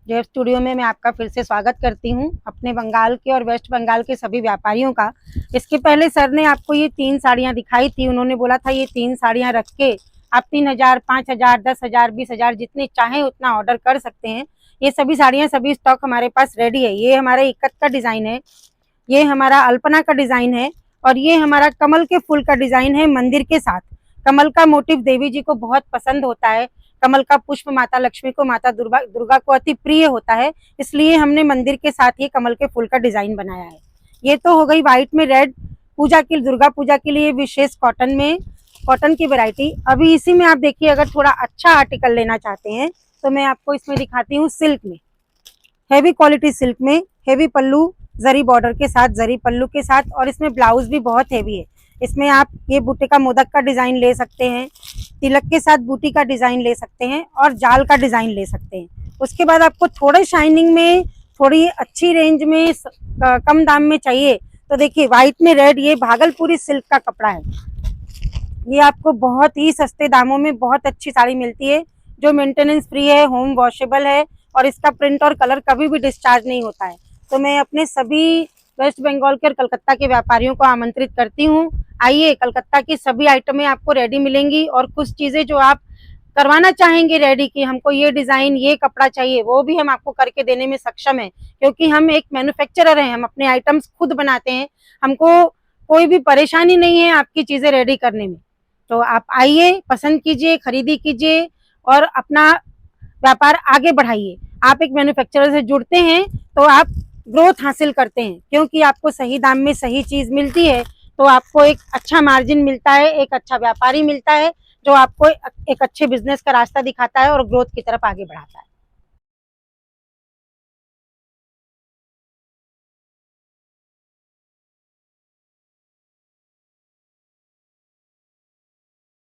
Jeff studio में मैं आपका फिर से स्वागत करती हूँ, अपने बंगाल के और वेस्ट बंगाल के सभी व्यापारियों का। इसके पहले सर ने आपको ये 3 साड़ियाँ दिखाई थी। उन्होंने बोला था ये 3 साड़ियाँ रख के आप 3,000, 5,000, 10,000, 20,000 जितने चाहें उतना ऑर्डर कर सकते हैं। ये सभी साड़ियाँ, सभी स्टॉक हमारे पास रेडी है। ये हमारा इक्कत का डिज़ाइन है, ये हमारा अल्पना का डिज़ाइन है और ये हमारा कमल के फूल का डिज़ाइन है मंदिर के साथ। कमल का मोटिव देवी जी को बहुत पसंद होता है। कमल का पुष्प माता लक्ष्मी को, माता दुर्गा को अति प्रिय होता है, इसलिए हमने मंदिर के साथ ही कमल के फूल का डिज़ाइन बनाया है। ये तो हो गई व्हाइट में रेड, पूजा की, दुर्गा पूजा के लिए विशेष कॉटन की वैरायटी। अभी इसी में आप देखिए, अगर थोड़ा अच्छा आर्टिकल लेना चाहते हैं तो मैं आपको इसमें दिखाती हूँ सिल्क में, हैवी क्वालिटी सिल्क में, हैवी पल्लू, जरी बॉर्डर के साथ, जरी पल्लू के साथ, और इसमें ब्लाउज भी बहुत हैवी है। इसमें आप ये बूटे का मोदक का डिजाइन ले सकते हैं, तिलक के साथ बूटी का डिजाइन ले सकते हैं और जाल का डिजाइन ले सकते हैं। उसके बाद आपको थोड़े शाइनिंग में, थोड़ी अच्छी रेंज में, कम दाम में चाहिए तो देखिए व्हाइट में रेड, ये भागलपुरी सिल्क का कपड़ा है। ये आपको बहुत ही सस्ते दामों में बहुत अच्छी साड़ी मिलती है, जो मेंटेनेंस फ्री है, होम वॉशेबल है और इसका प्रिंट और कलर कभी भी डिस्चार्ज नहीं होता है। तो मैं अपने सभी वेस्ट बंगाल के और कलकत्ता के व्यापारियों को आमंत्रित करती हूँ, आइए, कलकत्ता की सभी आइटमें आपको रेडी मिलेंगी और कुछ चीजें जो आप करवाना चाहेंगे रेडी की, हमको ये डिजाइन, ये कपड़ा चाहिए, वो भी हम आपको करके देने में सक्षम है, क्योंकि हम एक मैन्युफैक्चरर हैं, हम अपने आइटम्स खुद बनाते हैं। हमको कोई भी परेशानी नहीं है आपकी चीजें रेडी करने में। तो आप आइए, पसंद कीजिए, खरीदी कीजिए और अपना व्यापार आगे बढ़ाइए। आप एक मैन्युफैक्चरर से जुड़ते हैं तो आप ग्रोथ हासिल करते हैं, क्योंकि आपको सही दाम में सही चीज मिलती है तो आपको एक अच्छा मार्जिन मिलता है, एक अच्छा व्यापारी मिलता है जो आपको एक अच्छे बिजनेस का रास्ता दिखाता है और ग्रोथ की तरफ आगे बढ़ाता है।